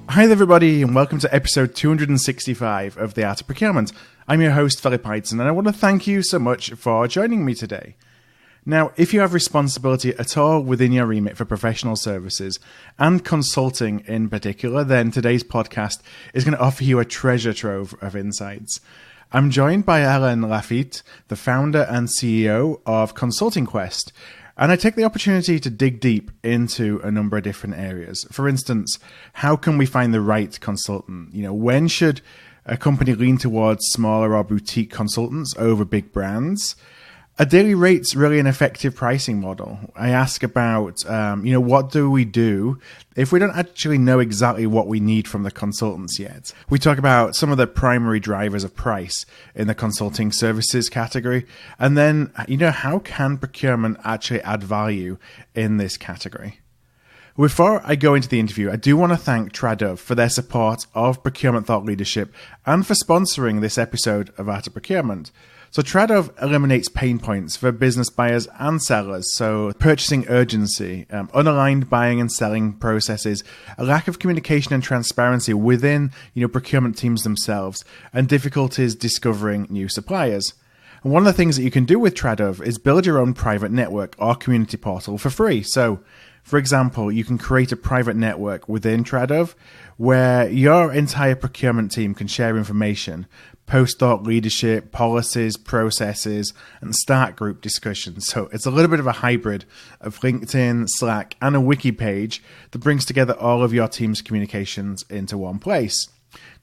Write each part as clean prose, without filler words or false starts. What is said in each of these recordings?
Hi there, everybody, and welcome to episode 265 of The Art of Procurement. I'm your host, Philip Heitzen, and I want to thank you so much for joining me today. Now, if you have responsibility at all within your remit for professional services and consulting in particular, then today's podcast is going to offer you a treasure trove of insights. I'm joined by Helene Laffitte, the founder and CEO of Consulting Quest, and I take the opportunity to dig deep into a number of different areas. For instance, how can we find the right consultant? When should a company lean towards smaller or boutique consultants over big brands? Are daily rates really an effective pricing model? I ask about, what do we do if we don't actually know exactly what we need from the consultants yet? We talk about some of the primary drivers of price in the consulting services category. And then, how can procurement actually add value in this category? Before I go into the interview, I do want to thank Tradov for their support of procurement thought leadership and for sponsoring this episode of Art of Procurement. So Tradov eliminates pain points for business buyers and sellers, so purchasing urgency, unaligned buying and selling processes, a lack of communication and transparency within procurement teams themselves, and difficulties discovering new suppliers. And one of the things that you can do with Tradov is build your own private network or community portal for free. So, for example, you can create a private network within Tradov where your entire procurement team can share information, post thought leadership, policies, processes, and start group discussions. So it's a little bit of a hybrid of LinkedIn, Slack, and a wiki page that brings together all of your team's communications into one place.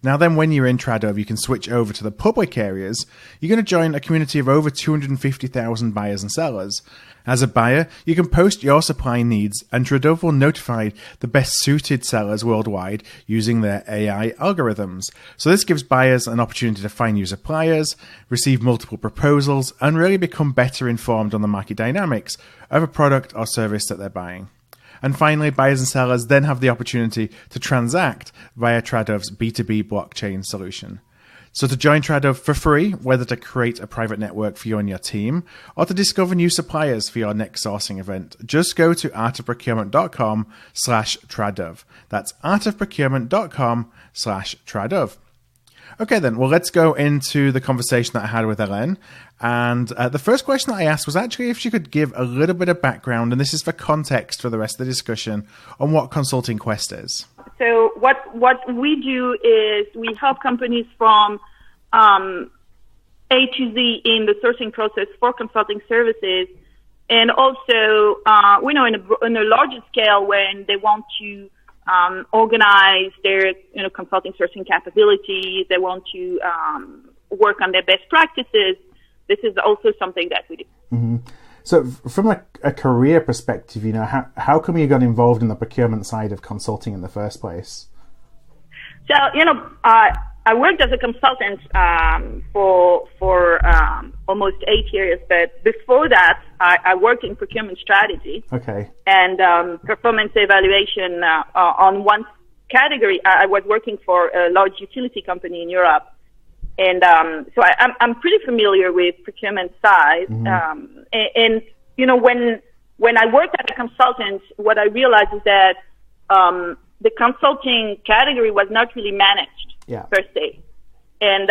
Now then, when you're in Tradov, you can switch over to the public areas. You're going to join a community of over 250,000 buyers and sellers. As a buyer, you can post your supply needs, and Tradov will notify the best suited sellers worldwide using their AI algorithms. So this gives buyers an opportunity to find new suppliers, receive multiple proposals, and really become better informed on the market dynamics of a product or service that they're buying. And finally, buyers and sellers then have the opportunity to transact via Tradov's B2B blockchain solution. So to join Tradov for free, whether to create a private network for you and your team, or to discover new suppliers for your next sourcing event, just go to artofprocurement.com/Tradov. That's artofprocurement.com/Tradov. Okay then, well, let's go into the conversation that I had with Hélène. And the first question that I asked was actually if she could give a little bit of background, and this is for context for the rest of the discussion, on what Consulting Quest is. So what we do is we help companies from A to Z in the sourcing process for consulting services, and also we know in a larger scale when they want to organize their consulting sourcing capabilities, they want to work on their best practices. This is also something that we do. Mm-hmm. So from a career perspective, how come you got involved in the procurement side of consulting in the first place? So, I worked as a consultant for almost 8 years, but before that, I worked in procurement strategy. Okay. And performance evaluation on one category. I was working for a large utility company in Europe. And so I'm pretty familiar with procurement side. Mm-hmm. And when I worked as a consultant, what I realized is that the consulting category was not really managed per se. And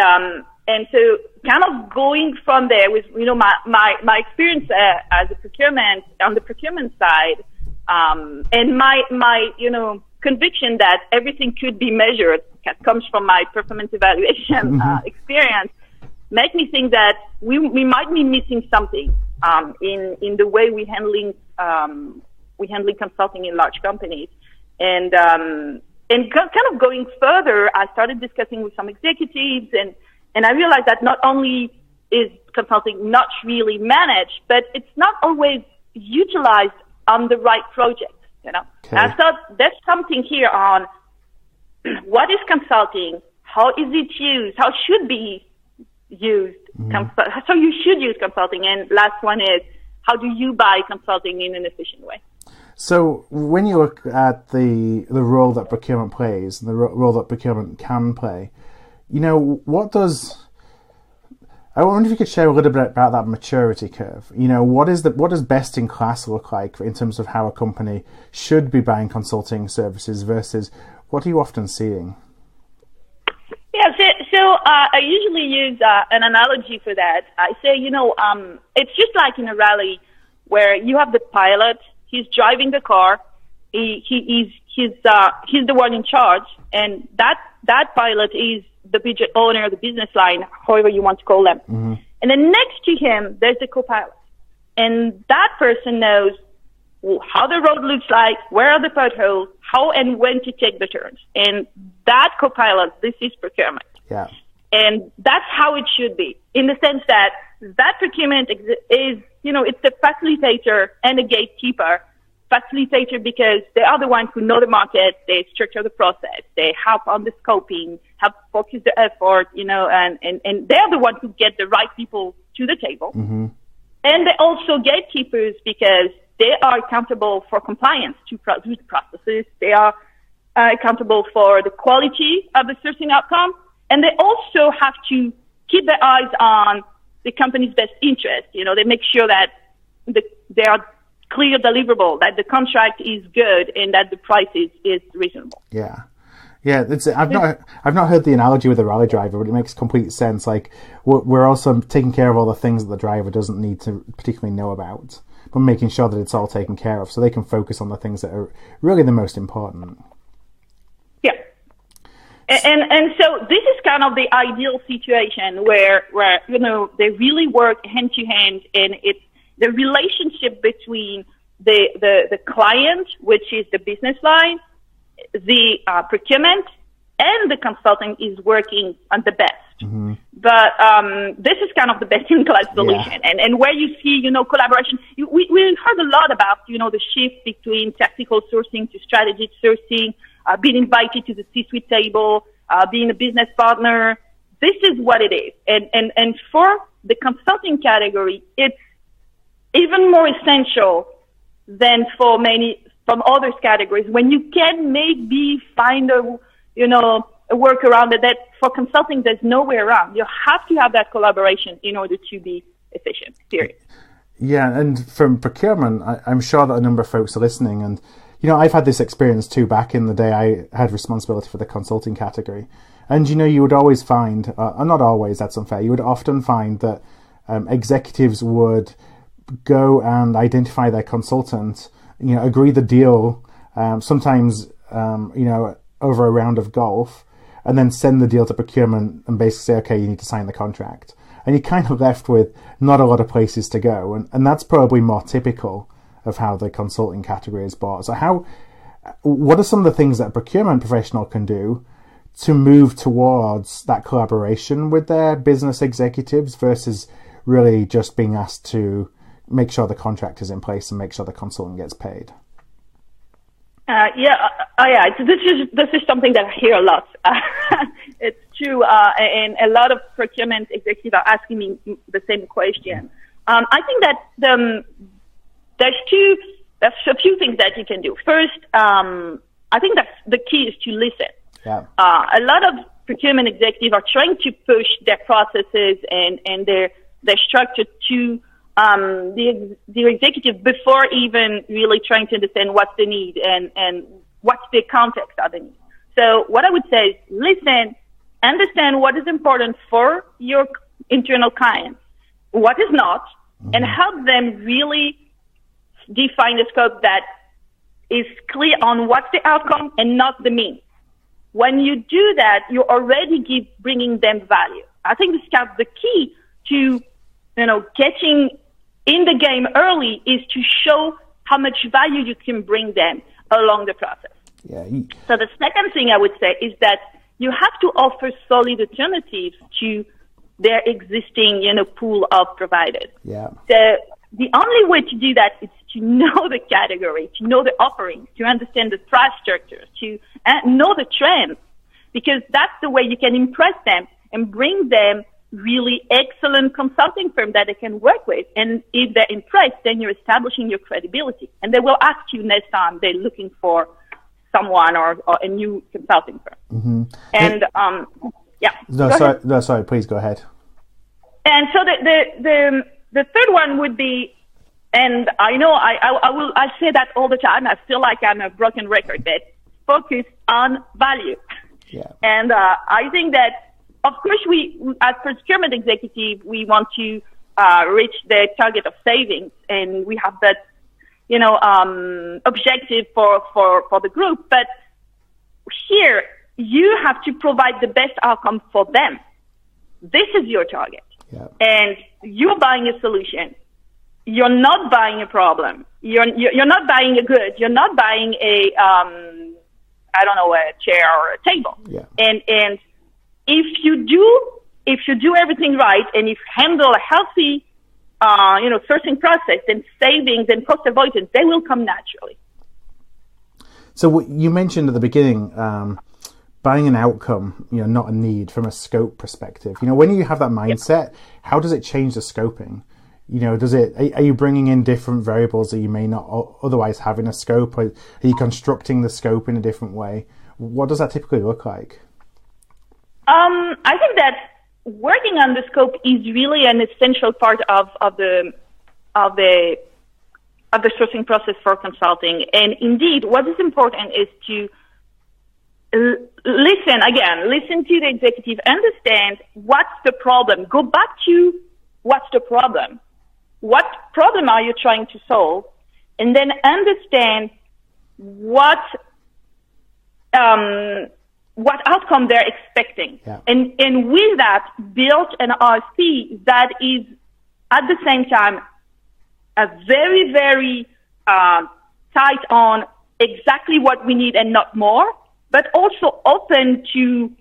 so kind of going from there with my experience as a procurement on the procurement side, and my conviction that everything could be measured that comes from my performance evaluation experience, make me think that we might be missing something in the way we handling consulting in large companies. And kind of going further, I started discussing with some executives, and I realized that not only is consulting not really managed, but it's not always utilized on the right project. Okay. I thought there's something here on what is consulting, how is it used, how should be used, so you should use consulting, and last one is how do you buy consulting in an efficient way. So when you look at the role that procurement plays, the role that procurement can play, I wonder if you could share a little bit about that maturity curve. What does best in class look like in terms of how a company should be buying consulting services versus What are you often seeing? Yeah, so I usually use an analogy for that. I say, it's just like in a rally where you have the pilot, he's driving the car, he's the one in charge, and that pilot is the budget owner, the business line, however you want to call them. Mm-hmm. And then next to him, there's the co-pilot. And that person knows how the road looks like, where are the potholes, how and when to take the turns. And that co-pilot, this is procurement. Yeah. And that's how it should be, in the sense that procurement is, it's the facilitator and the gatekeeper. Facilitator because they are the ones who know the market, they structure the process, they help on the scoping, help focus the effort, and they're the ones who get the right people to the table. Mm-hmm. And they're also gatekeepers because they are accountable for compliance to the processes. They are accountable for the quality of the sourcing outcome. And they also have to keep their eyes on the company's best interest. They make sure that they are clear deliverable, that the contract is good and that the price is reasonable. Yeah. I've not heard the analogy with the rally driver, but it makes complete sense. Like we're also taking care of all the things that the driver doesn't need to particularly know about, but making sure that it's all taken care of so they can focus on the things that are really the most important. Yeah. And so this is kind of the ideal situation where they really work hand to hand, and it's the relationship between the client, which is the business line, the procurement, and the consulting is working on the best. Mm-hmm. But this is kind of the best-in-class solution. Yeah. And where you see, collaboration, we heard a lot about, the shift between tactical sourcing to strategic sourcing, being invited to the C-suite table, being a business partner. This is what it is. And for the consulting category, it's even more essential than from other categories. When you can maybe find a workaround that for consulting there's no way around. You have to have that collaboration in order to be efficient, period. Yeah, and from procurement, I'm sure that a number of folks are listening, and I've had this experience too. Back in the day, I had responsibility for the consulting category, and you would always find, not always, that's unfair, you would often find that executives would go and identify their consultant, agree the deal, sometimes, over a round of golf, and then send the deal to procurement and basically say, okay, you need to sign the contract. And you're kind of left with not a lot of places to go. And that's probably more typical of how the consulting category is bought. So what are some of the things that a procurement professional can do to move towards that collaboration with their business executives versus really just being asked to make sure the contract is in place and make sure the consultant gets paid? This is something that I hear a lot. It's true, and a lot of procurement executives are asking me the same question. I think that there's a few things that you can do. First, I think that the key is to listen. Yeah. A lot of procurement executives are trying to push their processes and their structure to the executive before even really trying to understand what's the need and what's the context of the need. So what I would say is listen, understand what is important for your internal clients, what is not, and help them really define a scope that is clear on what's the outcome and not the means. When you do that, you're already bringing them value. I think this is the key to, getting in the game early is to show how much value you can bring them along the process. Yeah. So the second thing I would say is that you have to offer solid alternatives to their existing, pool of providers. Yeah. So the only way to do that is to know the category, to know the offerings, to understand the price structure, to know the trends, because that's the way you can impress them and bring them really excellent consulting firm that they can work with. And if they're impressed, then you're establishing your credibility. And they will ask you next time they're looking for someone or a new consulting firm. Mm-hmm. And, yeah. Sorry, please go ahead. And so the third one would be, and I know I say that all the time. I feel like I'm a broken record, but focus on value. Yeah. And I think that, of course, we, as procurement executive, we want to reach the target of savings, and we have that, objective for the group. But here, you have to provide the best outcome for them. This is your target. Yeah. And you're buying a solution. You're not buying a problem. You're not buying a good. You're not buying a chair or a table. Yeah. And if you do everything right, and if you handle a healthy, sourcing process, and savings and cost avoidance, they will come naturally. So you mentioned at the beginning, buying an outcome, not a need from a scope perspective. When you have that mindset, how does it change the scoping? Are you bringing in different variables that you may not otherwise have in a scope? Are you constructing the scope in a different way? What does that typically look like? I think that working on the scope is really an essential part of the sourcing process for consulting. And indeed, what is important is to listen to the executive, understand what's the problem, go back to what's the problem. What problem are you trying to solve? And then understand what outcome they're expecting. Yeah. And with that, build an RFP that is at the same time a very, very tight on exactly what we need and not more, but also open to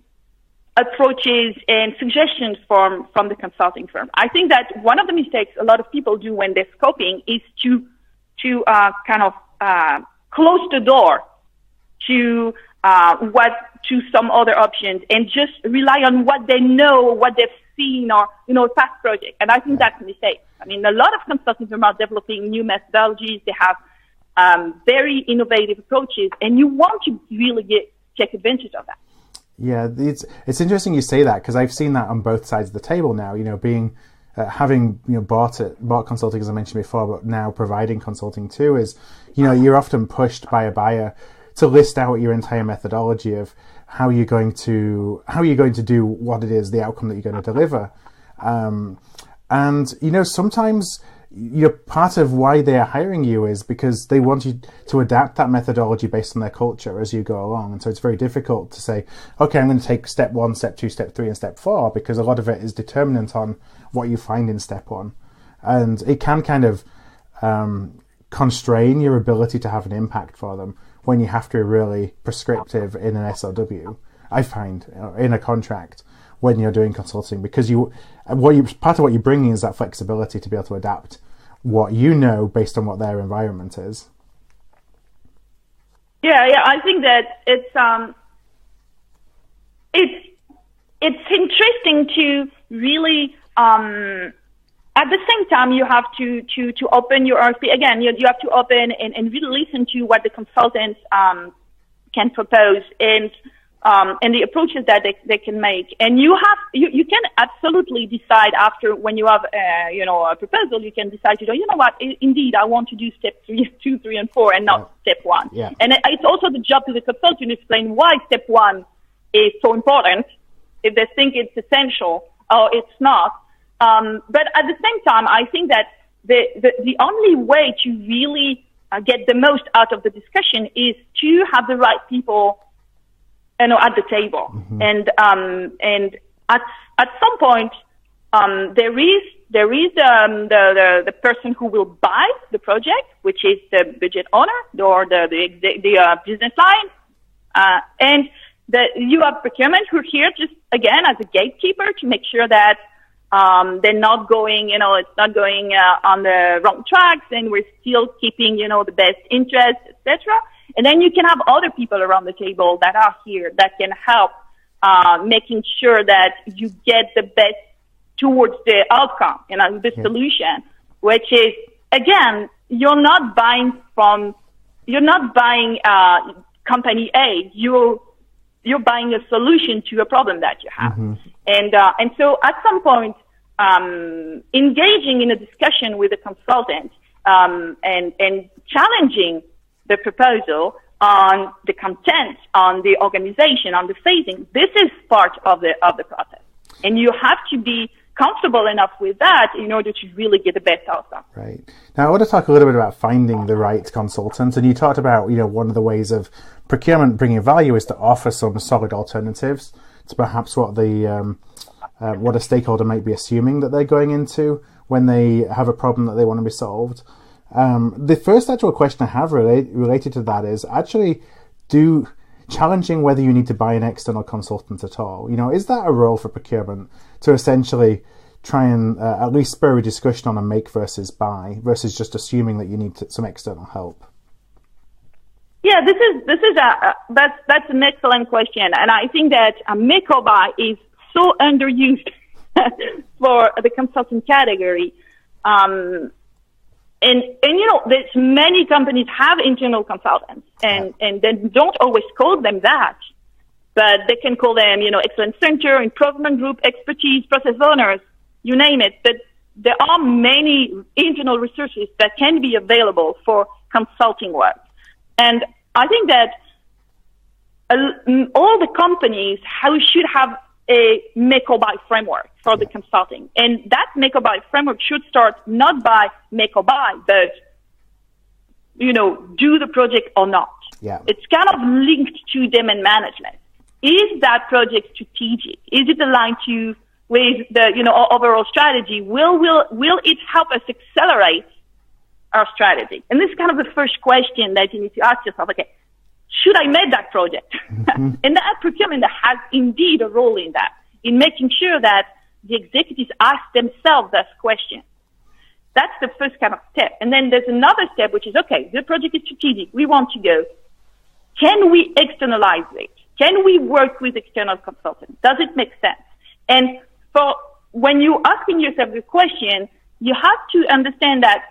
approaches and suggestions from the consulting firm. I think that one of the mistakes a lot of people do when they're scoping is to close the door to some other options and just rely on what they know, what they've seen, or past projects. And I think that's a mistake. I mean, a lot of consulting firms are developing new methodologies. They have very innovative approaches, and you want to really take advantage of that. Yeah, it's interesting you say that, because I've seen that on both sides of the table now. Having bought consulting, as I mentioned before, but now providing consulting too, is you're often pushed by a buyer to list out your entire methodology of how you're going to do what it is, the outcome that you're going to deliver. And sometimes part of why they are hiring you is because they want you to adapt that methodology based on their culture as you go along. And so it's very difficult to say, okay, I'm going to take step 1, step 2, step 3, and step 4, because a lot of it is determinant on what you find in step 1. And it can kind of constrain your ability to have an impact for them when you have to be really prescriptive in an SOW, I find, in a contract when you're doing consulting, because part of what you're bringing is that flexibility to be able to adapt what you know based on what their environment is. Yeah, I think that it's interesting to really at the same time you have to open your RFP again. You have to open and really listen to what the consultants can propose and the approaches that they can make. And you can absolutely decide after, when you have a proposal, you can decide indeed I want to do step 2, 3, and 4 and not step 1. Yeah. And it's also the job of the consultant to explain why step 1 is so important, if they think it's essential or it's not. But at the same time, I think that the only way to really get the most out of the discussion is to have the right people at the table. Mm-hmm. And at some point, there is the person who will buy the project, which is the budget owner or the business line, and you have procurement who are here just again as a gatekeeper to make sure that they're not going, it's not going on the wrong tracks, and we're still keeping, the best interest, etc. And then you can have other people around the table that are here that can help making sure that you get the best towards the outcome, the solution, which is, again, you're not buying company A. You're buying a solution to a problem that you have. Mm-hmm. And so at some point, engaging in a discussion with a consultant and challenging the proposal on the content, on the organization, on the phasing. This is part of the process. And you have to be comfortable enough with that in order to really get the best outcome. Right. Now, I want to talk a little bit about finding the right consultant. And you talked about, one of the ways of procurement bringing value is to offer some solid alternatives to perhaps what a stakeholder might be assuming that they're going into when they have a problem that they want to be solved. The first actual question I have related to that is actually challenging whether you need to buy an external consultant at all. Is that a role for procurement to essentially try and at least spur a discussion on a make versus buy versus just assuming that you need some external help? Yeah, that's an excellent question, and I think that make or buy is so underused for the consulting category. And there's many companies have internal consultants and they don't always call them that, but they can call them, excellence center, improvement group, expertise, process owners, you name it. But there are many internal resources that can be available for consulting work. And I think that all the companies should have a make or buy framework for the consulting. And that make or buy framework should start not by make or buy, but, do the project or not. Yeah. It's kind of linked to demand management. Is that project strategic? Is it aligned with the, our overall strategy? Will it help us accelerate our strategy? And this is kind of the first question that you need to ask yourself, okay, should I make that project? Mm-hmm. And that procurement has indeed a role in that, in making sure that the executives ask themselves that question. That's the first kind of step. And then there's another step, which is, okay, the project is strategic. We want to go. Can we externalize it? Can we work with external consultants? Does it make sense? And when you're asking yourself the question, you have to understand that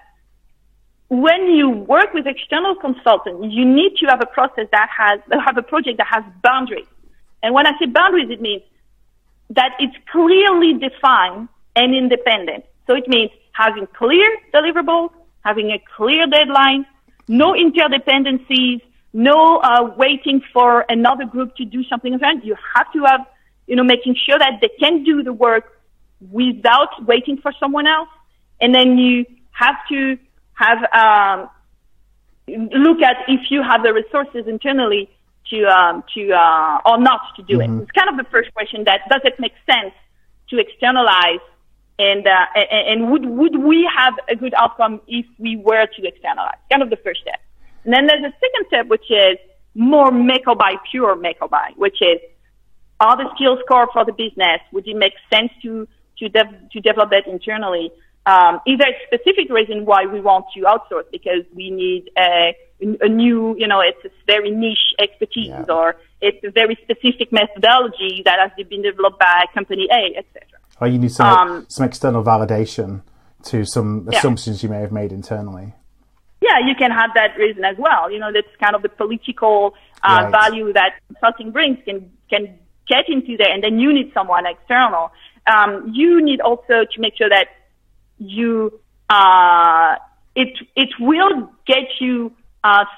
when you work with external consultants, you need to have a process have a project that has boundaries. And when I say boundaries, it means that it's clearly defined and independent. So it means having clear deliverables, having a clear deadline, no interdependencies, no waiting for another group to do something different. You have to have, making sure that they can do the work without waiting for someone else. And then you have to look at if you have the resources internally to or not to do it. It's kind of the first question: that does it make sense to externalize, and would we have a good outcome if we were to externalize? Kind of the first step. And then there's a second step, which is more make or buy, pure make or buy, which is, are the skills core for the business? Would it make sense to develop that internally? Is there a specific reason why we want to outsource? Because we need a new, it's a very niche expertise, or it's a very specific methodology that has been developed by company A, etc. Or you need some external validation to some assumptions you may have made internally. Yeah, you can have that reason as well. That's kind of the political value that consulting brings can get into there, and then you need someone external. You need also to make sure that it will get you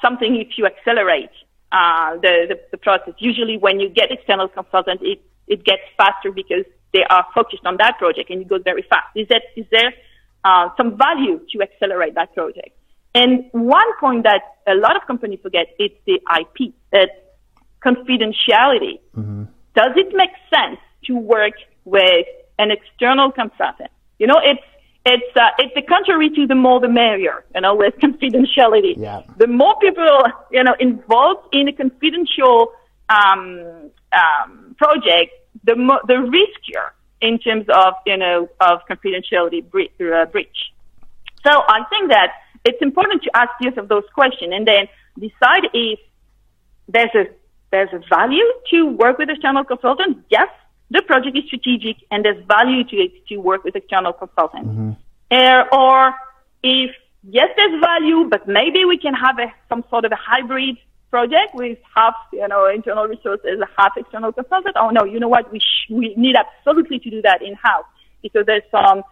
something if you accelerate the process. Usually when you get external consultant, it gets faster because they are focused on that project and it goes very fast. Is there some value to accelerate that project? And one point that a lot of companies forget is the IP, confidentiality. Mm-hmm. Does it make sense to work with an external consultant? It's the contrary to the more the merrier, with confidentiality. Yeah. The more people, involved in a confidential project, the riskier in terms of, of confidentiality breach. So I think that it's important to ask yourself those questions and then decide if there's a value to work with external consultants. Yes, the project is strategic and there's value to work with external consultants. Mm-hmm. Or if, yes, there's value, but maybe we can have some sort of a hybrid project with half, internal resources, half external consultant. Oh, no, you know what? We need absolutely to do that in-house because there's some,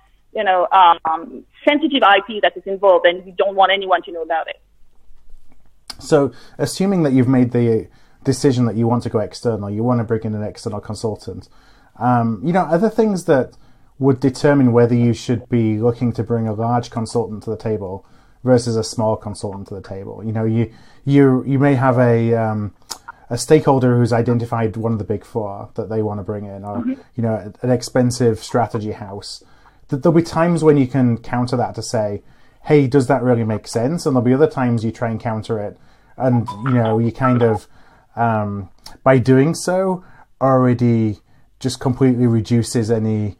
sensitive IP that is involved and we don't want anyone to know about it. So assuming that you've made the decision that you want to go external, you want to bring in an external consultant, are there things that would determine whether you should be looking to bring a large consultant to the table versus a small consultant to the table? You may have a stakeholder who's identified one of the big four that they want to bring in, or an expensive strategy house. There'll be times when you can counter that to say, hey, does that really make sense? And there'll be other times you try and counter it, and you kind of by doing so already just completely reduces any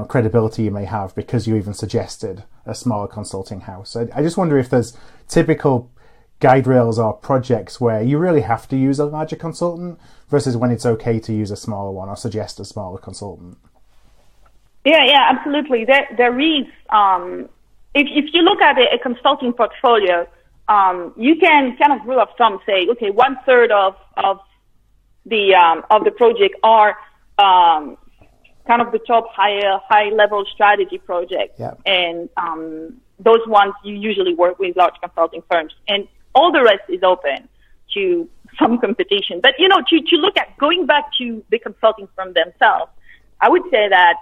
credibility you may have because you even suggested a smaller consulting house. I just wonder if there's typical guide rails or projects where you really have to use a larger consultant versus when it's okay to use a smaller one or suggest a smaller consultant. Yeah, absolutely. There is. If you look at a consulting portfolio, you can kind of rule of thumb say, okay, 1/3 of the project are kind of the top high level strategy projects, and those ones you usually work with large consulting firms, and all the rest is open to some competition. But to look at going back to the consulting firm themselves, I would say that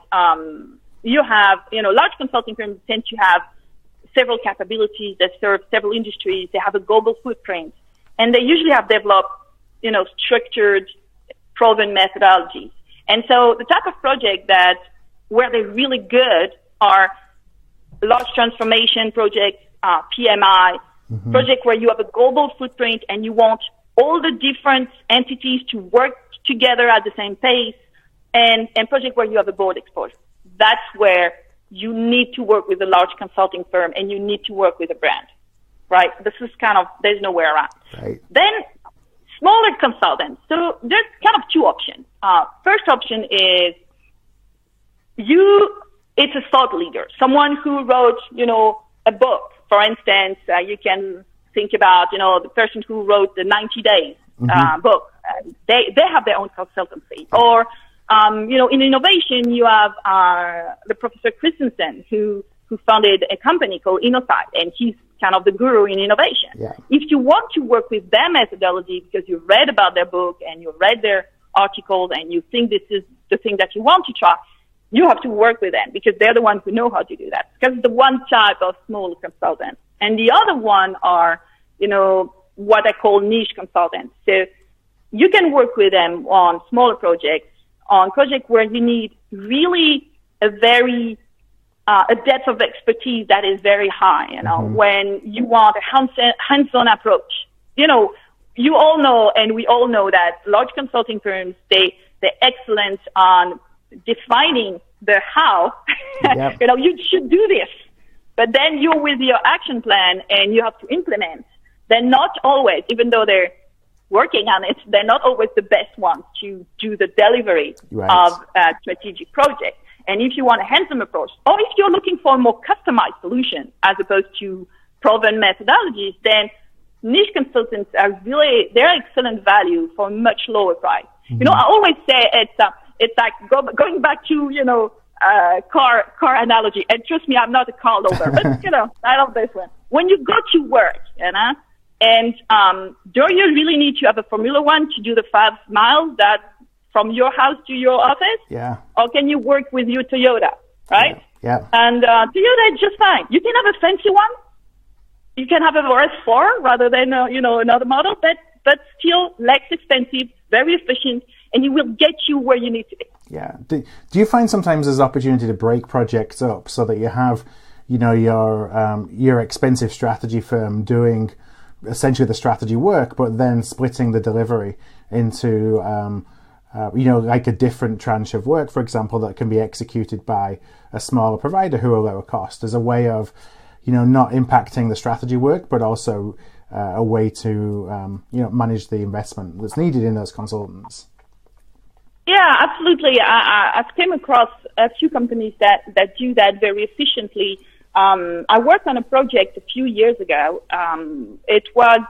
you have large consulting firms tend to have several capabilities that serve several industries. They have a global footprint, and they usually have developed structured, proven methodologies. And so the type of project where they're really good are large transformation projects, PMI, project where you have a global footprint and you want all the different entities to work together at the same pace, and project where you have a broad exposure. That's where you need to work with a large consulting firm and you need to work with a brand, right? This is there's no way around. Right. Then smaller consultants. So there's kind of two options. First option is it's a thought leader, someone who wrote, a book. For instance, you can think about, the person who wrote the 90 Days book. They have their own consultancy. Or, in innovation, you have the Professor Christensen, who founded a company called InnoSight, and he's kind of the guru in innovation. Yeah. If you want to work with their methodology because you read about their book and you read their articles and you think this is the thing that you want to try, you have to work with them because they're the ones who know how to do that. Because the one type of small consultant. And the other one are, what I call niche consultants. So you can work with them on smaller projects, on projects where you need really a depth of expertise that is very high, when you want a hands-on approach. You all know, and we all know that large consulting firms, they're excellent on defining the how. Yep. You should do this. But then you're with your action plan and you have to implement. They're not always, even though they're working on it, they're not always the best ones to do the delivery of a strategic project. And if you want a hands-on approach, or if you're looking for a more customized solution as opposed to proven methodologies, then niche consultants they're excellent value for a much lower price. I always say it's like going back to, car analogy. And trust me, I'm not a car lover, but, I love this one. When you go to work, and do you really need to have a Formula One to do the 5 miles that from your house to your office? Yeah. Or can you work with your Toyota, right? Yeah. And Toyota is just fine. You can have a fancy one. You can have a RS4 rather than, another model, but still less expensive, very efficient, and it will get you where you need to be. Yeah. Do you find sometimes there's opportunity to break projects up so that you have, your expensive strategy firm doing essentially the strategy work, but then splitting the delivery into, like a different tranche of work, for example, that can be executed by a smaller provider who are lower cost as a way of, not impacting the strategy work, but also a way to, manage the investment that's needed in those consultants. Yeah, absolutely. I've came across a few companies that do that very efficiently. I worked on a project a few years ago. It was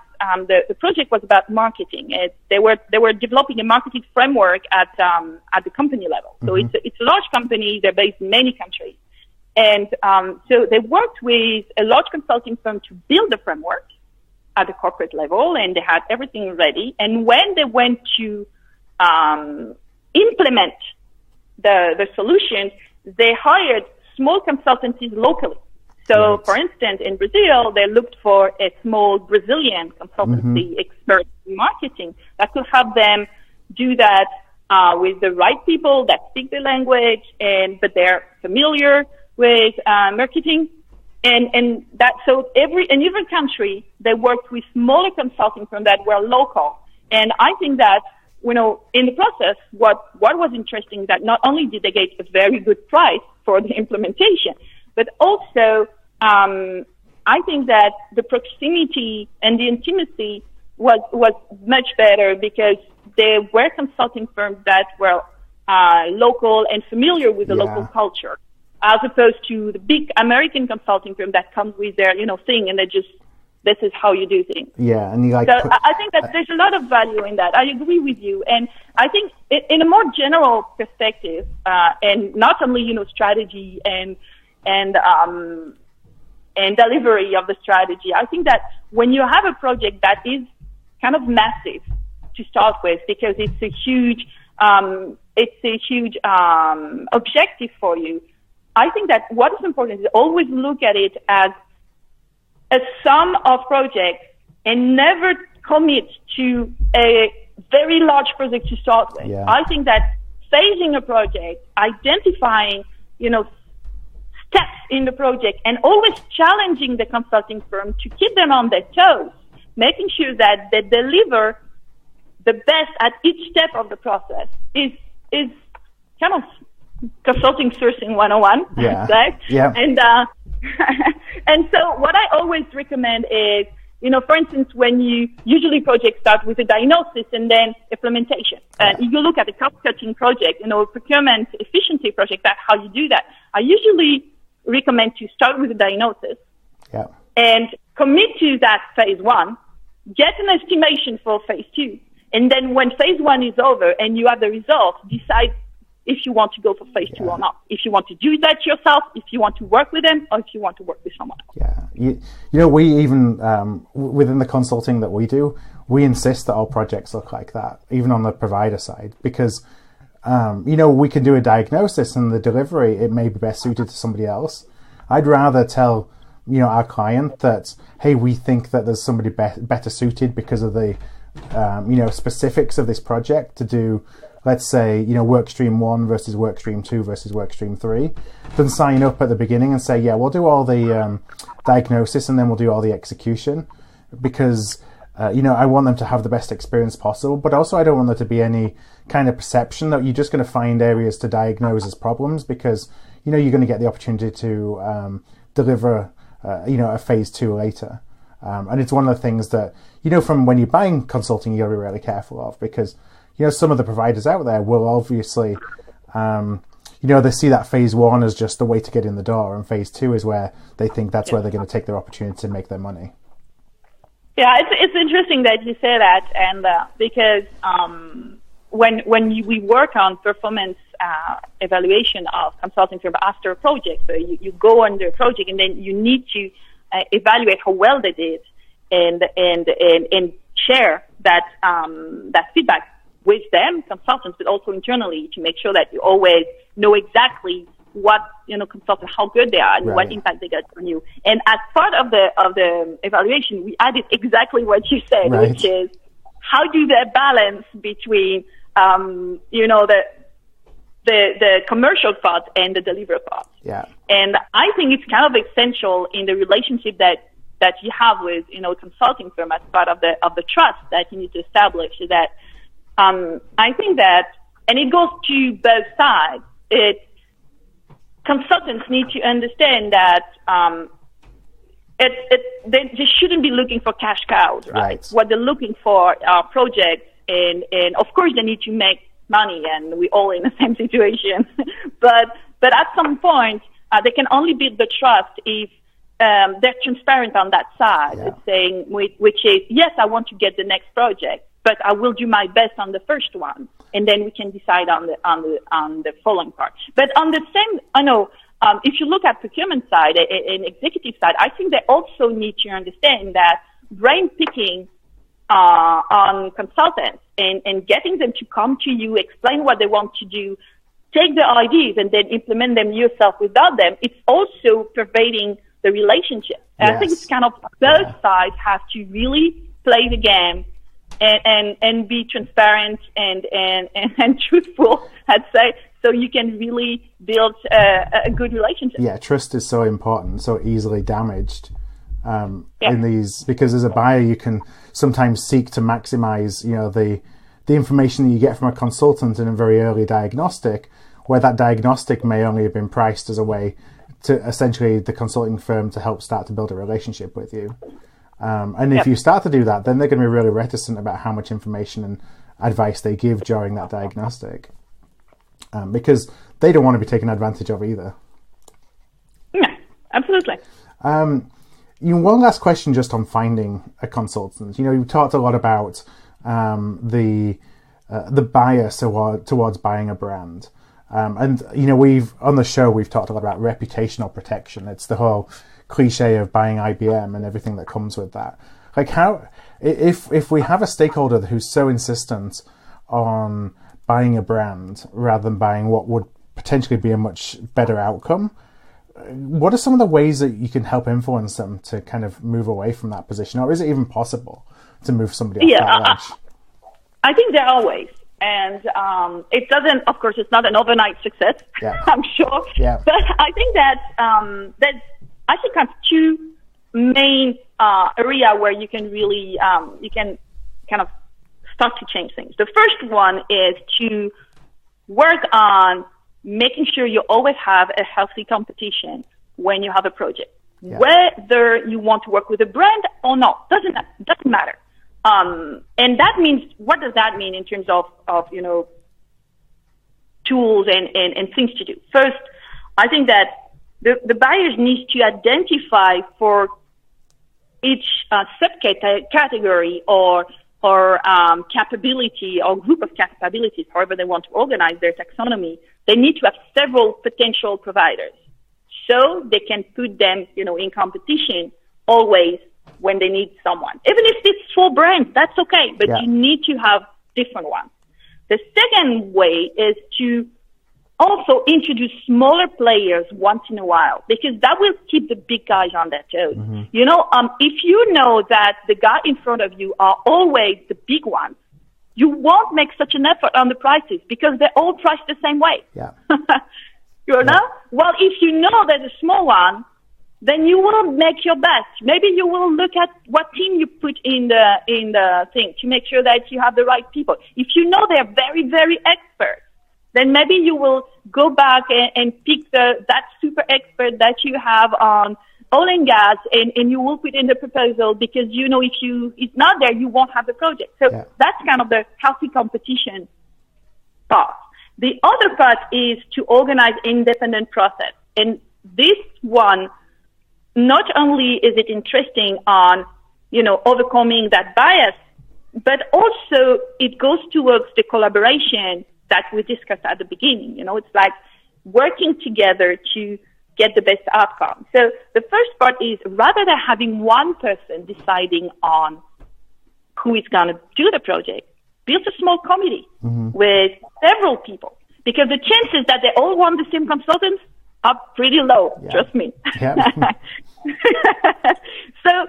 the project was about marketing. They were developing a marketing framework at the company level. So it's a large company. They're based in many countries, and so they worked with a large consulting firm to build the framework. at the corporate level, and they had everything ready. And when they went to implement the solution, they hired small consultancies locally. So, for instance, in Brazil, they looked for a small Brazilian consultancy expert in marketing that could help them do that with the right people that speak the language, but they're familiar with marketing. And that, so in every country, they worked with smaller consulting firms that were local. And I think that, in the process, what was interesting is that not only did they get a very good price for the implementation, but also, I think that the proximity and the intimacy was much better because there were consulting firms that were local and familiar with the local culture, as opposed to the big American consulting firm that comes with their, thing, and this is how you do things. Yeah, and you So I think that there's a lot of value in that. I agree with you, and I think in a more general perspective, and not only strategy and delivery of the strategy, I think that when you have a project that is kind of massive to start with, because it's a huge objective for you, I think that what is important is always look at it as a sum of projects and never commit to a very large project to start with. Yeah. I think that phasing a project, identifying, steps in the project, and always challenging the consulting firm to keep them on their toes, making sure that they deliver the best at each step of the process is kind of consulting sourcing 101. Yeah. Right? Yeah. And so what I always recommend is, for instance, when you usually projects start with a diagnosis and then implementation. And if you look at a cost-cutting project, procurement efficiency project, that's how you do that. I usually recommend to start with a diagnosis and commit to that phase one, get an estimation for phase two, and then when phase one is over and you have the results, decide if you want to go for phase two or not. If you want to do that yourself, if you want to work with them, or if you want to work with someone else. Yeah. We even, within the consulting that we do, we insist that all projects look like that, even on the provider side, because, we can do a diagnosis and the delivery, it may be best suited to somebody else. I'd rather tell, our client that, hey, we think that there's somebody better suited because of the, specifics of this project to do, let's say, work stream 1 versus work stream 2 versus work stream 3, then sign up at the beginning and say, we'll do all the diagnosis and then we'll do all the execution, because, I want them to have the best experience possible, but also I don't want there to be any kind of perception that you're just going to find areas to diagnose as problems, because, you're going to get the opportunity to deliver, a phase 2 later. And it's one of the things that, from when you're buying consulting, you got to be really careful of, because some of the providers out there will obviously, they see that phase 1 as just the way to get in the door, and phase 2 is where they think that's where they're going to take their opportunity to make their money. Yeah, it's interesting that you say that, and because when we work on performance evaluation of consulting firm after a project, so you go under a project and then you need to evaluate how well they did and share that feedback with them, consultants, but also internally, to make sure that you always know exactly what, consultants, how good they are and what impact they got on you. And as part of the evaluation, we added exactly what you said, which is how do they balance between, the commercial part and the delivery part. Yeah. And I think it's kind of essential in the relationship that you have with, consulting firm as part of the trust that you need to establish, is that, I think that, and it goes to both sides, consultants need to understand that, they just shouldn't be looking for cash cows, right? What they're looking for are projects, and of course they need to make money, and we're all in the same situation. but at some point, they can only build the trust if they're transparent on that side. It's saying, which is, yes, I want to get the next project, but I will do my best on the first one, and then we can decide on the following part. But on the same, if you look at procurement side and executive side, I think they also need to understand that brain picking on consultants and getting them to come to you, explain what they want to do, take the ideas and then implement them yourself without them, it's also pervading the relationship. And I think it's kind of both sides have to really play the game and be transparent and truthful, I'd say, so you can really build a good relationship. Yeah, trust is so important, so easily damaged in these, because as a buyer you can sometimes seek to maximize, you know, the information that you get from a consultant in a very early diagnostic, where that diagnostic may only have been priced as a way to essentially the consulting firm to help start to build a relationship with you. And if you start to do that, then they're going to be really reticent about how much information and advice they give during that diagnostic, because they don't want to be taken advantage of either. Yeah, absolutely. One last question just on finding a consultant. You know, you talked a lot about the bias towards buying a brand. And, you know, on the show, we've talked a lot about reputational protection. It's the whole cliche of buying IBM and everything that comes with that. Like, how, if we have a stakeholder who's so insistent on buying a brand rather than buying what would potentially be a much better outcome, what are some of the ways that you can help influence them to kind of move away from that position? Or is it even possible to move somebody off that ledge? I think there are ways. And it doesn't, of course, it's not an overnight success, I'm sure. Yeah. But I think that there's, I think, kind of two main areas where you can really, you can kind of start to change things. The first one is to work on making sure you always have a healthy competition when you have a project. Yeah. Whether you want to work with a brand or not, doesn't matter. And that means, what does that mean in terms of you know, tools and things to do? First, I think that the buyers need to identify for each subcategory or capability or group of capabilities, however they want to organize their taxonomy. They need to have several potential providers, so they can put them, you know, in competition always when they need someone. Even if it's for brands, that's okay, but you need to have different ones. The second way is to also introduce smaller players once in a while, because that will keep the big guys on their toes. Mm-hmm. You know, if you know that the guy in front of you are always the big ones, you won't make such an effort on the prices because they're all priced the same way. Yeah. You know? Well, if you know there's a small one, then you will make your best. Maybe you will look at what team you put in the thing to make sure that you have the right people. If you know they're very, very expert, then maybe you will go back and pick that super expert that you have on oil and gas, and you will put in the proposal, because you know if it's not there, you won't have the project. So that's kind of the healthy competition part. The other part is to organize independent process. And this one, not only is it interesting on, you know, overcoming that bias, but also it goes towards the collaboration that we discussed at the beginning. You know, it's like working together to get the best outcome. So the first part is, rather than having one person deciding on who is going to do the project, build a small committee with several people, because the chances that they all want the same consultants are pretty low. Trust me. Yeah. So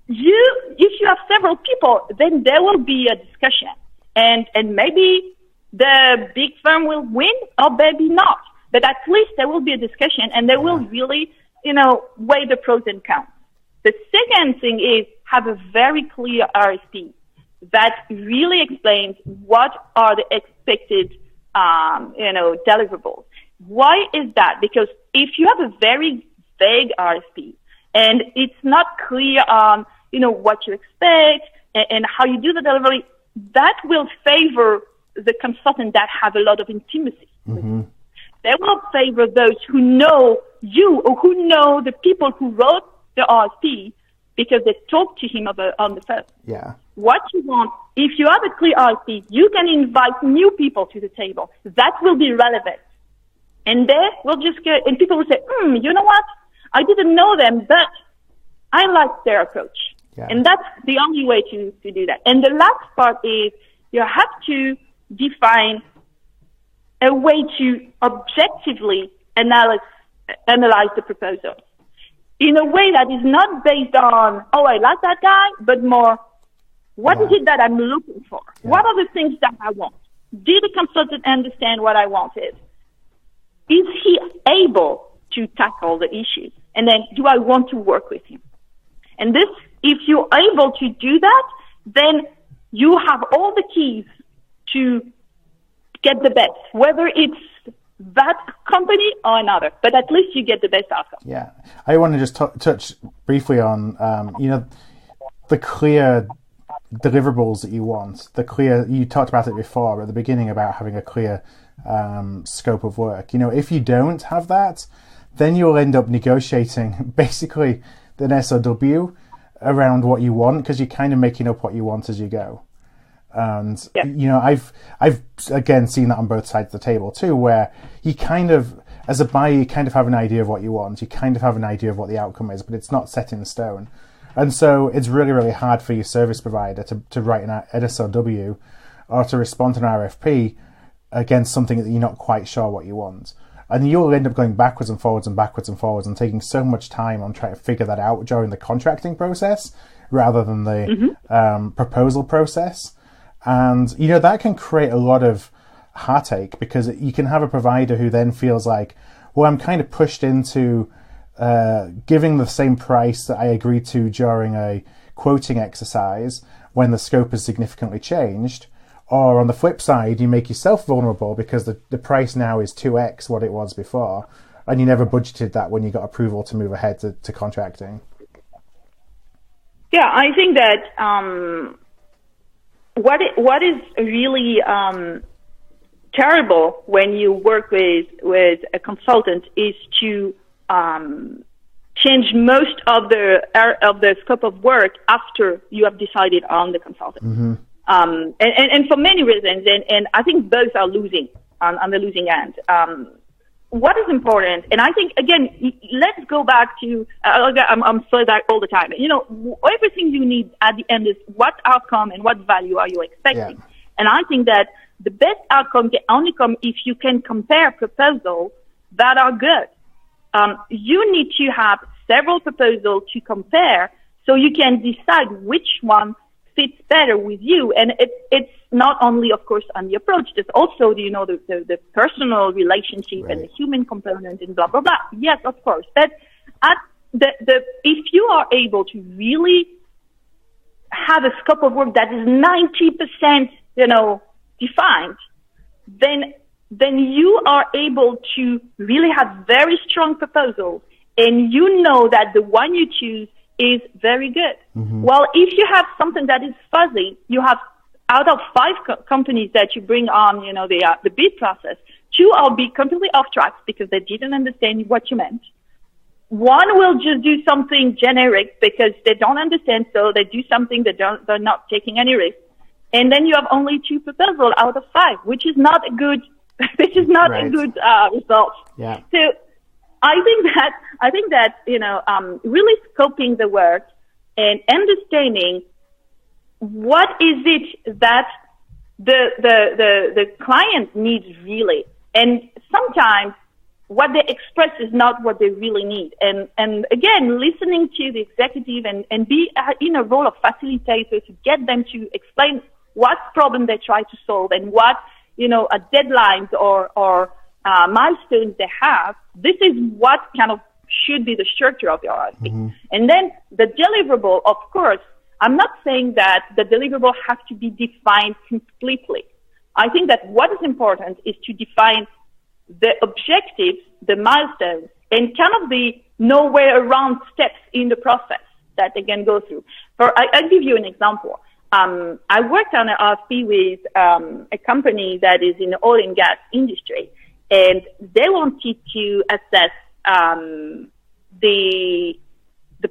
if you have several people, then there will be a discussion, and maybe the big firm will win, or maybe not. But at least there will be a discussion, and they will really, you know, weigh the pros and cons. The second thing is have a very clear RFP that really explains what are the expected, you know, deliverables. Why is that? Because if you have a very vague RFP and it's not clear on, you know, what you expect and how you do the delivery, that will favor the consultant that have a lot of intimacy. Mm-hmm. They will favor those who know you, or who know the people who wrote the RFP, because they talked to him on the phone. Yeah. What you want, if you have a clear RFP, you can invite new people to the table. That will be relevant. And they will just go, and people will say, you know what? I didn't know them, but I like their approach. Yeah. And that's the only way to do that. And the last part is you have to define a way to objectively analyze the proposal in a way that is not based on, oh, I like that guy, but more, what is it that I'm looking for? Yeah. What are the things that I want? Did the consultant understand what I wanted? Is he able to tackle the issues? And then do I want to work with him? And this, if you're able to do that, then you have all the keys to get the best, whether it's that company or another, but at least you get the best outcome. Yeah. I want to just touch briefly on, the clear deliverables that you want, you talked about it before at the beginning about having a clear scope of work. If you don't have that, then you'll end up negotiating basically an SOW around what you want, because you're kind of making up what you want as you go. And I've again seen that on both sides of the table too, where you kind of, as a buyer, you kind of have an idea of what you want, you kind of have an idea of what the outcome is, but it's not set in stone. And so it's really, really hard for your service provider to write an SOW or to respond to an RFP against something that you're not quite sure what you want. And you'll end up going backwards and forwards and backwards and forwards and taking so much time on trying to figure that out during the contracting process rather than the proposal process. And, that can create a lot of heartache, because you can have a provider who then feels like, well, I'm kind of pushed into giving the same price that I agreed to during a quoting exercise when the scope has significantly changed. Or on the flip side, you make yourself vulnerable because the price now is 2x what it was before, and you never budgeted that when you got approval to move ahead to contracting. Yeah, I think that what is really terrible when you work with a consultant is to change most of the scope of work after you have decided on the consultant. Mm-hmm. And for many reasons, and I think both are losing on the losing end. What is important, and I think, again, let's go back to, I'm so that all the time, everything you need at the end is what outcome and what value are you expecting. Yeah. And I think that the best outcome can only come if you can compare proposals that are good. You need to have several proposals to compare so you can decide which one fits better with you. And it's not only, of course, on the approach, there's also, the personal relationship, right, and the human component and blah, blah, blah. Yes, of course. But if you are able to really have a scope of work that is 90%, defined, then you are able to really have very strong proposals, and you know that the one you choose is very good. Mm-hmm. Well, if you have something that is fuzzy, you have out of 5 companies that you bring on, the bid process, 2 will be completely off track because they didn't understand what you meant. 1 will just do something generic because they don't understand, so they do something they're not taking any risk. And then you have only 2 proposals out of 5, which is not a good, right, a good result. Yeah. So I think that really scoping the work and understanding what is it that the client needs really, and sometimes what they express is not what they really need. And again, listening to the executive and be in a role of facilitator to get them to explain what problem they try to solve and what deadlines or milestones they have. This is what kind of should be the structure of your RFP. Mm-hmm. And then the deliverable, of course, I'm not saying that the deliverable has to be defined completely. I think that what is important is to define the objectives, the milestones, and kind of the nowhere around steps in the process that they can go through. I'll give you an example. I worked on an RFP with a company that is in the oil and gas industry, and they wanted to assess the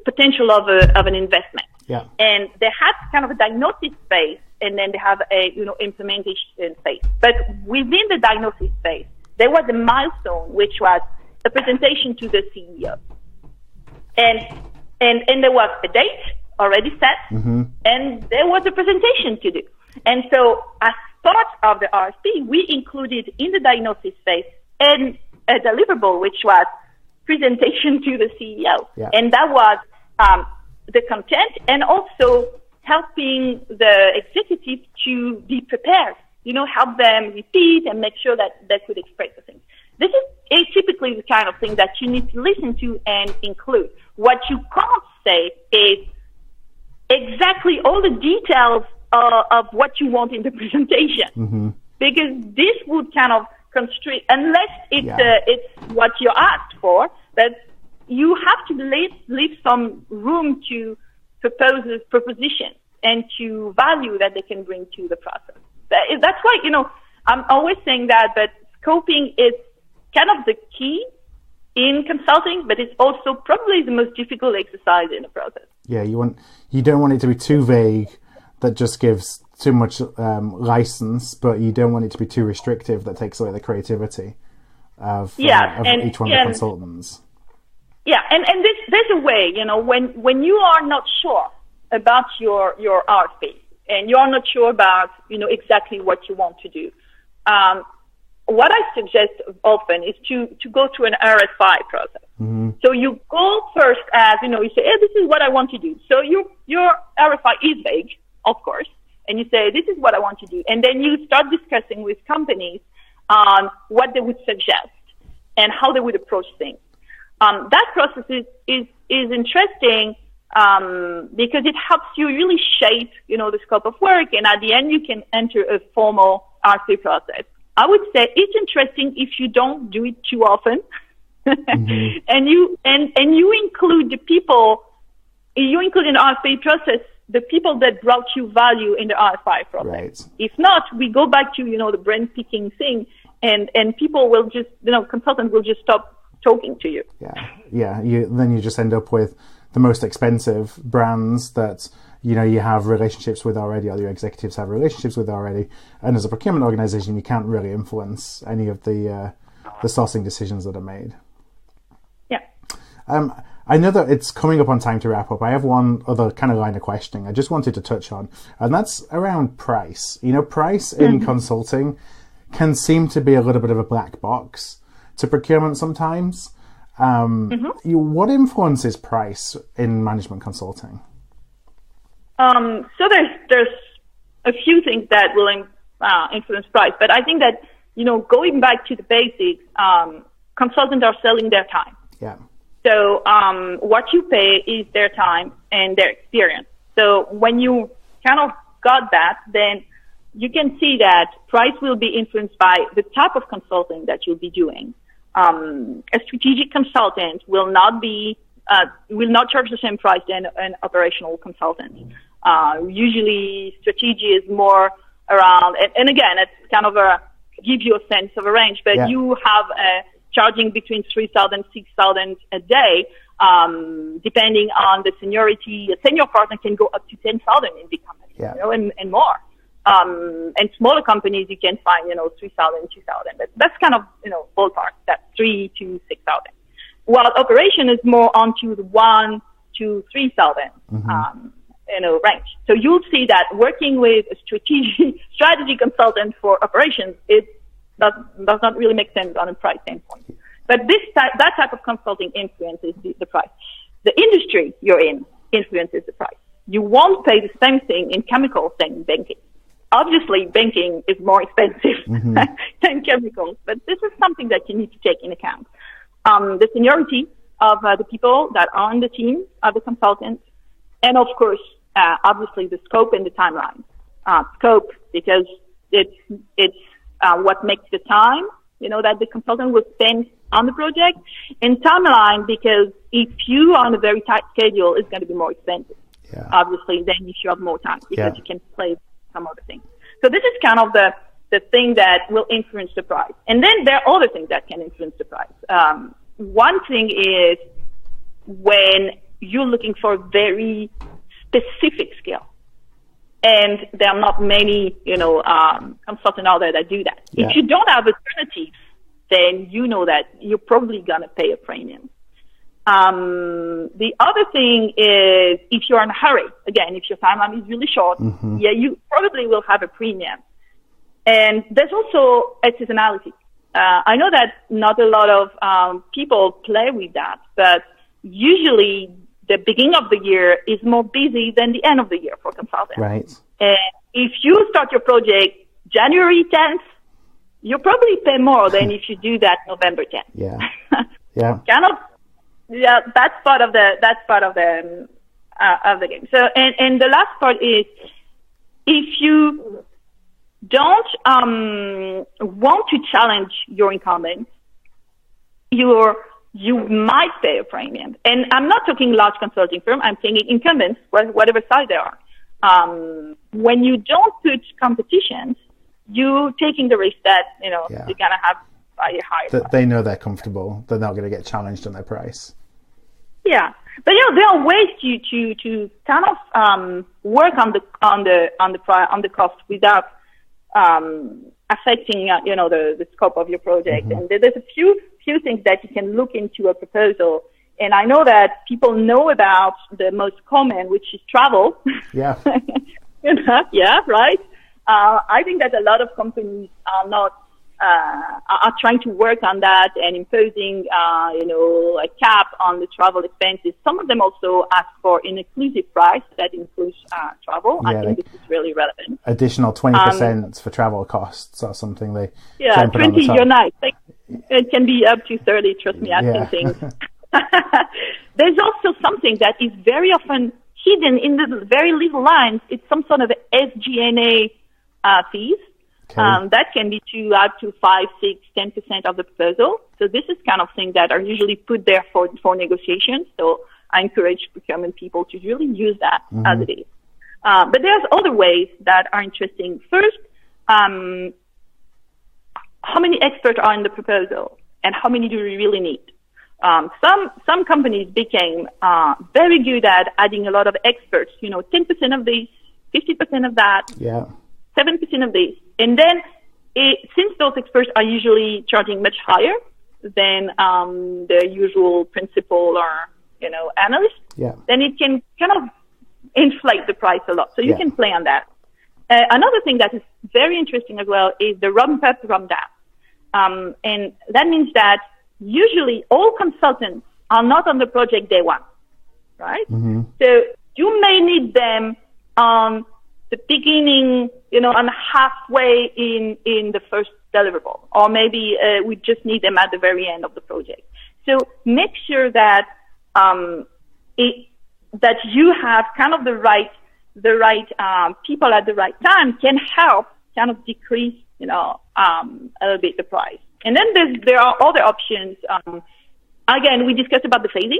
potential of an investment. Yeah. And they had kind of a diagnosis phase, and then they have a implementation phase. But within the diagnosis phase, there was a milestone which was a presentation to the CEO, and there was a date already set, and there was a presentation to do. And so as part of the RFP, we included in the diagnosis phase and a deliverable, which was presentation to the CEO. Yeah. And that was the content, and also helping the executive to be prepared, help them repeat and make sure that they could express the things. This is typically the kind of thing that you need to listen to and include. What you can't say is exactly all the details of what you want in the presentation, because this would kind of constrict, unless it's what you asked for, but you have to leave some room to propose propositions and to value that they can bring to the process. That's why, I'm always saying that, but scoping is kind of the key in consulting, but it's also probably the most difficult exercise in the process. Yeah, you don't want it to be too vague that just gives too much license, but you don't want it to be too restrictive that takes away the creativity of each one of the consultants. Yeah, and there's a way, when you are not sure about your RFP and you are not sure about, exactly what you want to do, what I suggest often is to go through an RFI process. So you go first as, you say, hey, this is what I want to do. So your RFI is vague, of course, and you say, this is what I want to do. And then you start discussing with companies on what they would suggest and how they would approach things. That process is interesting because it helps you really shape, the scope of work, and at the end you can enter a formal RFP process. I would say it's interesting if you don't do it too often, and you include the people. You include in the RFP process the people that brought you value in the RFI process. Right. If not, we go back to the brain picking thing, and people will just consultants will just stop talking to you. Yeah. Then you just end up with the most expensive brands that you have relationships with already, or your executives have relationships with already, and as a procurement organization, you can't really influence any of the sourcing decisions that are made. Yeah. I know that it's coming up on time to wrap up. I have one other kind of line of questioning I just wanted to touch on, and that's around price. Price in consulting can seem to be a little bit of a black box to procurement sometimes. What influences price in management consulting? So there's a few things that will influence price, but I think that going back to the basics, consultants are selling their time. Yeah. So what you pay is their time and their experience. So when you kind of got that, then you can see that price will be influenced by the type of consulting that you'll be doing. A strategic consultant will not charge the same price than an operational consultant. Usually strategy is more around, and again, it's kind of give you a sense of a range, but you have charging between 3,000, 6,000 a day, depending on the seniority. A senior partner can go up to 10,000 in big companies, and more. And smaller companies, you can find, 3,000, 2,000. That's kind of, ballpark, that's 3,000 to 6,000. While operation is more onto the 1,000 to 3,000, range. So you'll see that working with a strategy consultant for operations, it does not really make sense on a price standpoint. But that type of consulting influences the price. The industry you're in influences the price. You won't pay the same thing in chemicals than in banking. Obviously, banking is more expensive than chemicals, but this is something that you need to take into account. The seniority of the people that are on the team of the consultants, and of course, obviously the scope and the timeline. Scope, because it's what makes the time, that the consultant will spend on the project, and timeline, because if you are on a very tight schedule, it's going to be more expensive. Yeah. Obviously, then if you have more time, because you can play some other things. So this is kind of the thing that will influence the price. And then there are other things that can influence the price. One thing is when you're looking for very specific skill. And there are not many, consultants out there that do that. Yeah. If you don't have alternatives, then you know that you're probably going to pay a premium. The other thing is if you're in a hurry, again, if your timeline is really short, you probably will have a premium. And there's also a seasonality. I know that not a lot of people play with that, but usually the beginning of the year is more busy than the end of the year for consultants. Right. And if you start your project January 10th, you'll probably pay more than if you do that November 10th. Yeah. Yeah. That's part of the game. So, and the last part is if you don't want to challenge your incumbents, you might pay a premium. And I'm not talking large consulting firm. I'm saying incumbents, whatever size they are. When you don't put competitions, you taking the risk that you're gonna have a higher. They know they're comfortable. They're not going to get challenged on their price. Yeah, but there are ways to kind of work on the cost without affecting the scope of your project. And there's a few things that you can look into a proposal. And I know that people know about the most common, which is travel. Yeah. Yeah, right. I think that a lot of companies are trying to work on that and imposing, a cap on the travel expenses. Some of them also ask for an inclusive price that includes travel. Yeah, I think this is really relevant. Additional 20% for travel costs or something. 20, you're nice. It can be up to 30, trust me, I've seen things. There's also something that is very often hidden in the very little lines. It's some sort of SG&A fees. Okay. That can be up to 5, 6, 10% of the proposal. So this is kind of thing that are usually put there for negotiations. So I encourage procurement people to really use that as it is. But there's other ways that are interesting. First, how many experts are in the proposal and how many do we really need? Some companies became very good at adding a lot of experts, 10% of this, 50% of that. Yeah. 7% of this. And then, since those experts are usually charging much higher than the usual principal or, analyst, then it can kind of inflate the price a lot. So you can play on that. Another thing that is very interesting as well is the rump up, rump down. And that means that usually all consultants are not on the project day one, right? So you may need them on the beginning, on halfway in the first deliverable, or maybe we just need them at the very end of the project. So make sure that that you have kind of the right people at the right time can help kind of decrease, a little bit the price. And then there are other options. Again, we discussed about the phasing.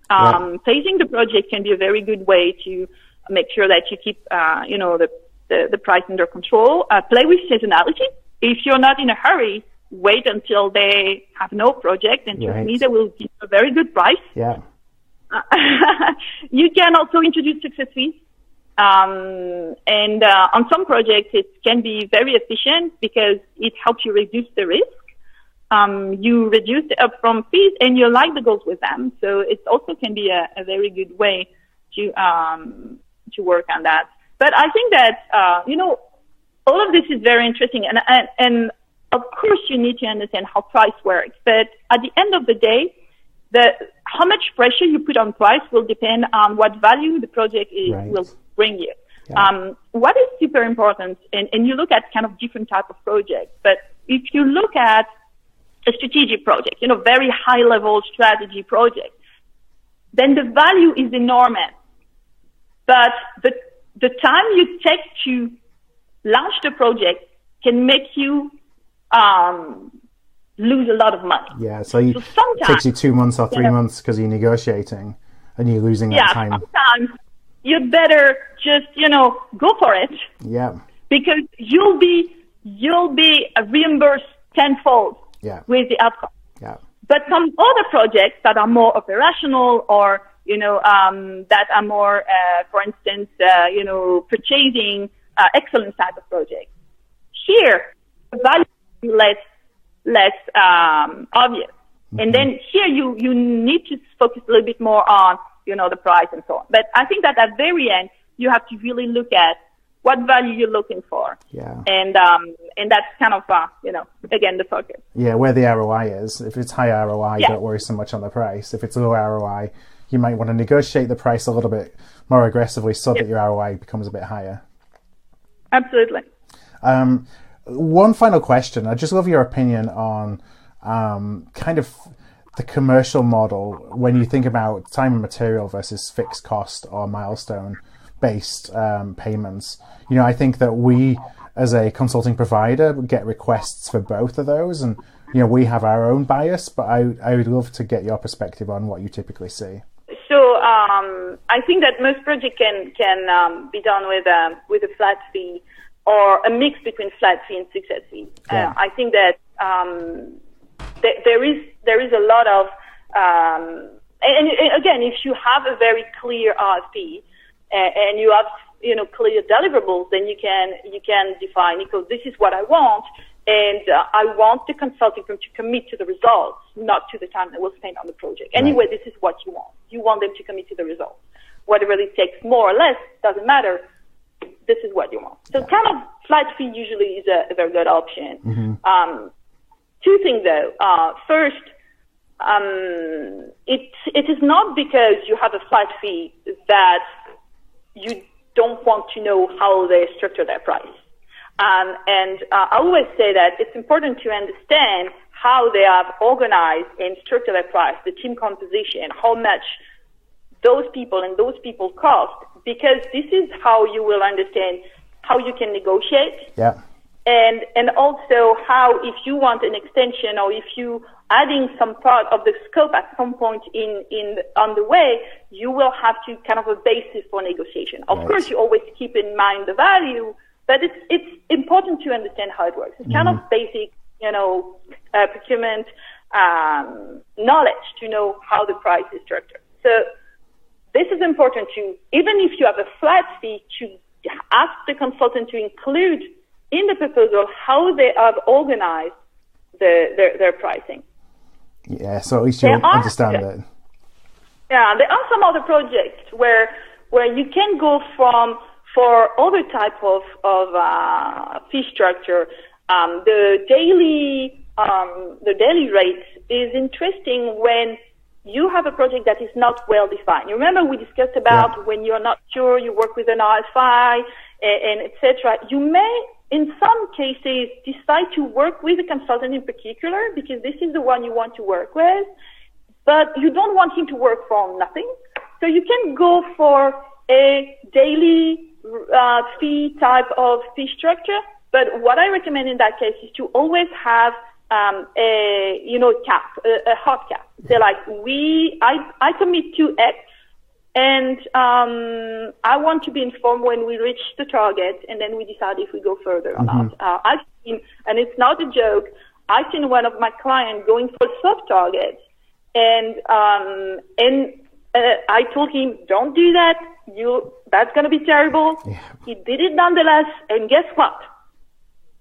Phasing the project can be a very good way to make sure that you keep, the price under control. Play with seasonality. If you're not in a hurry, wait until they have no project, and trust me, they will give a very good price. Yeah. You can also introduce success fees. And on some projects, it can be very efficient because it helps you reduce the risk. You reduce the upfront fees and you align the goals with them. So it also can be a very good way to work on that. But I think that, all of this is very interesting. And of course you need to understand how price works. But at the end of the day, how much pressure you put on price will depend on what value the project will bring you. Yeah. What is super important, and you look at kind of different type of projects, but if you look at a strategic project, very high level strategy project, then the value is enormous. But the time you take to launch the project can make you lose a lot sometimes it takes you 2 months or 3 months because you're negotiating and you're losing that time. Sometimes you'd better just, go for it. Yeah. Because you'll be reimbursed tenfold with the outcome. Yeah. But some other projects that are more operational or, that are more, for instance, purchasing, excellence type of projects. Here, the value is less obvious. And then here you need to focus a little bit more on, the price and so on. But I think that at the very end, you have to really look at what value you're looking for. Yeah. And that's kind of, again, the focus. Yeah, where the ROI is. If it's high ROI, don't worry so much on the price. If it's low ROI, you might want to negotiate the price a little bit more aggressively so that your ROI becomes a bit higher. Absolutely. One final question. I'd just love your opinion on kind of the commercial model when you think about time and material versus fixed cost or milestone-based payments. I think that we, as a consulting provider, get requests for both of those, and we have our own bias. But I would love to get your perspective on what you typically see. So I think that most projects can be done with a flat fee or a mix between flat fee and success fee. Yeah. I think that there is a lot of and again, if you have a very clear RFP and you have clear deliverables, then you can define, because this is what I want, and I want the consulting firm to commit to the results, not to the time that we'll spend on the project. Anyway, this is what you want. You want them to commit to the results. Whether it takes more or less doesn't matter. This is what you want. So kind of flat fee usually is a very good option. Mm-hmm. Two things though. First, it is not because you have a flat fee that you don't want to know how they structure their price. And I always say that it's important to understand how they have organized and structured their price, the team composition, how much those people cost, because this is how you will understand how you can negotiate. Yeah. And also how, if you want an extension or if you adding some part of the scope at some point on the way, you will have to kind of a basis for negotiation. Of course, you always keep in mind the value, but it's important to understand how it works. It's kind of basic, procurement knowledge to know how the price is structured. So this is important to, even if you have a flat fee, to ask the consultant to include in the proposal how they have organized their pricing. Yeah, so at least you understand it. Yeah, there are some other projects where you can go for other type of fee structure. The daily rate is interesting when you have a project that is not well defined. You remember we discussed about when you're not sure, you work with an RFI and etc. You may, in some cases, decide to work with a consultant in particular because this is the one you want to work with, but you don't want him to work for nothing. So you can go for a daily fee type of fee structure. But what I recommend in that case is to always have a hard cap. Say like, I commit to X, and I want to be informed when we reach the target, and then we decide if we go further or not. I've seen, and it's not a joke, I've seen one of my clients going for soft targets, and I told him, don't do that. That's going to be terrible. Yeah. He did it nonetheless, and guess what?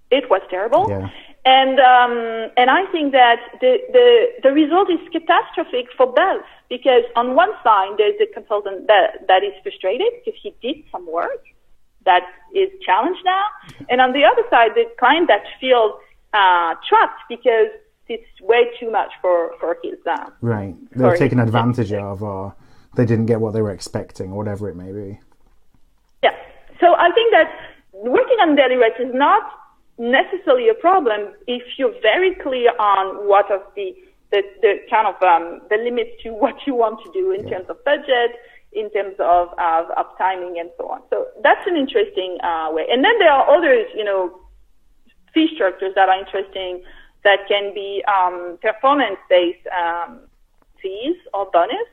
It was terrible. Yeah. And I think that the result is catastrophic for both, because on one side there's a consultant that is frustrated because he did some work that is challenged now, and on the other side the client that feels trapped because it's way too much for his right. They're taken advantage of, or they didn't get what they were expecting, or whatever it may be. Yeah. So I think that working on daily rates is not necessarily a problem if you're very clear on what are the kind of the limits to what you want to do in terms of budget, in terms of timing and so on. So that's an interesting way. And then there are others, fee structures that are interesting that can be performance-based fees or bonus.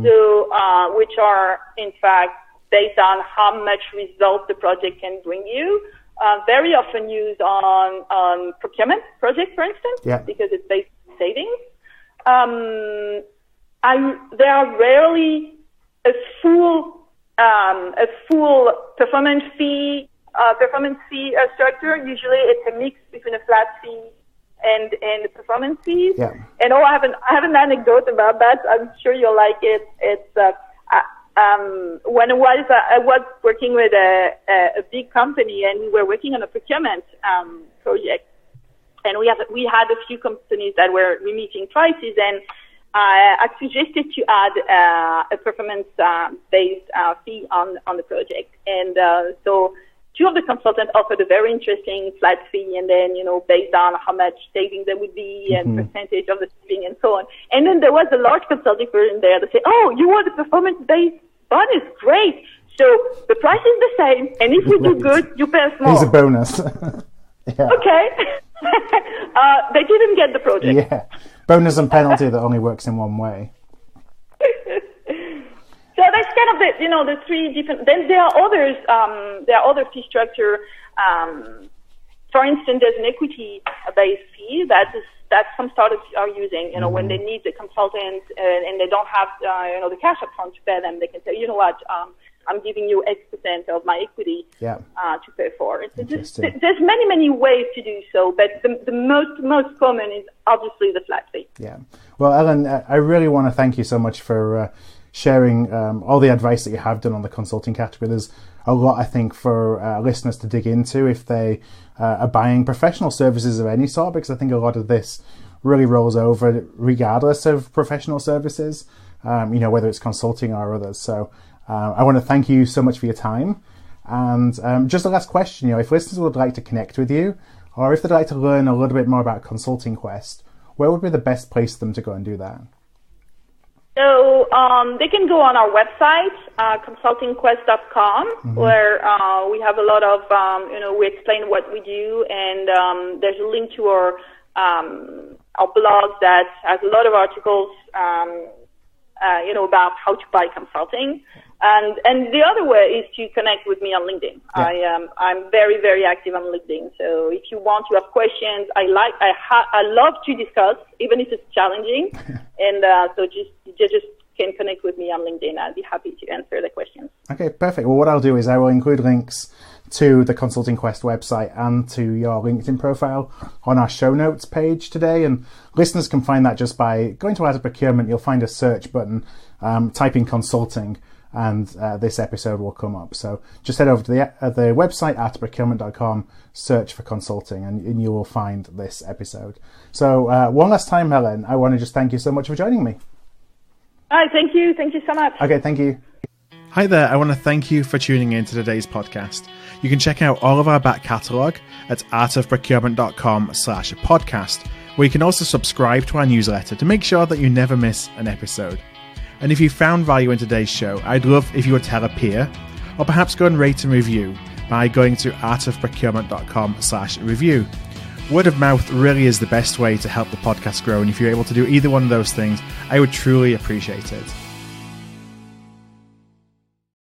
So which are in fact based on how much results the project can bring you. Very often used on procurement projects, for instance, because it's based on savings. There are rarely a full performance fee structure. Usually, it's a mix between a flat fee and performance fees. Yeah. And I have an anecdote about that. I'm sure you'll like it. It's when I was working with a big company, and we were working on a procurement project, and we had a few companies that were meeting prices, and I suggested to add a performance-based fee on the project, and so two of the consultants offered a very interesting flat fee, and then based on how much savings there would be and percentage of the saving and so on. And then there was a large consulting firm there that said, "Oh, you want a performance-based bonus? Great! So the price is the same, and if we do good, you pay us more." Here's a bonus. Yeah. Okay. They didn't get the project. Yeah. Bonus and penalty that only works in one way. So that's kind of the three different. Then there are others. There are other fee structure. For instance, there's an equity-based fee that some startups are using. When they need the consultant and they don't have the cash up front to pay them, they can say, "You know what? I'm giving you X% of my equity to pay for it." There's many ways to do so, but the most common is obviously the flat fee. Yeah. Well, Hélène, I really want to thank you so much for sharing all the advice that you have done on the consulting category. There's a lot, I think, for listeners to dig into if they are buying professional services of any sort, because I think a lot of this really rolls over regardless of professional services, whether it's consulting or others. So I want to thank you so much for your time. And just a last question, if listeners would like to connect with you, or if they'd like to learn a little bit more about Consulting Quest, where would be the best place for them to go and do that? So they can go on our website, consultingquest.com, where we have a lot of, we explain what we do, and there's a link to our blog that has a lot of articles, about how to buy consulting. And the other way is to connect with me on LinkedIn. Yeah. I'm very, very active on LinkedIn. So if you want to have questions, I love to discuss, even if it's challenging. And so just can connect with me on LinkedIn. I'll be happy to answer the questions. Okay, perfect. Well, what I'll do is I will include links to the Consulting Quest website and to your LinkedIn profile on our show notes page today. And listeners can find that just by going to Art of Procurement. You'll find a search button, type in consulting, and this episode will come up. So just head over to the website, artofprocurement.com, search for consulting, and you will find this episode. So one last time, Hélène, I want to just thank you so much for joining me. All right, thank you. Thank you so much. Okay, thank you. Hi there, I want to thank you for tuning in to today's podcast. You can check out all of our back catalogue at artofprocurement.com/podcast, where you can also subscribe to our newsletter to make sure that you never miss an episode. And if you found value in today's show, I'd love if you would tell a peer, or perhaps go and rate and review by going to artofprocurement.com/review. Word of mouth really is the best way to help the podcast grow, and if you're able to do either one of those things, I would truly appreciate it.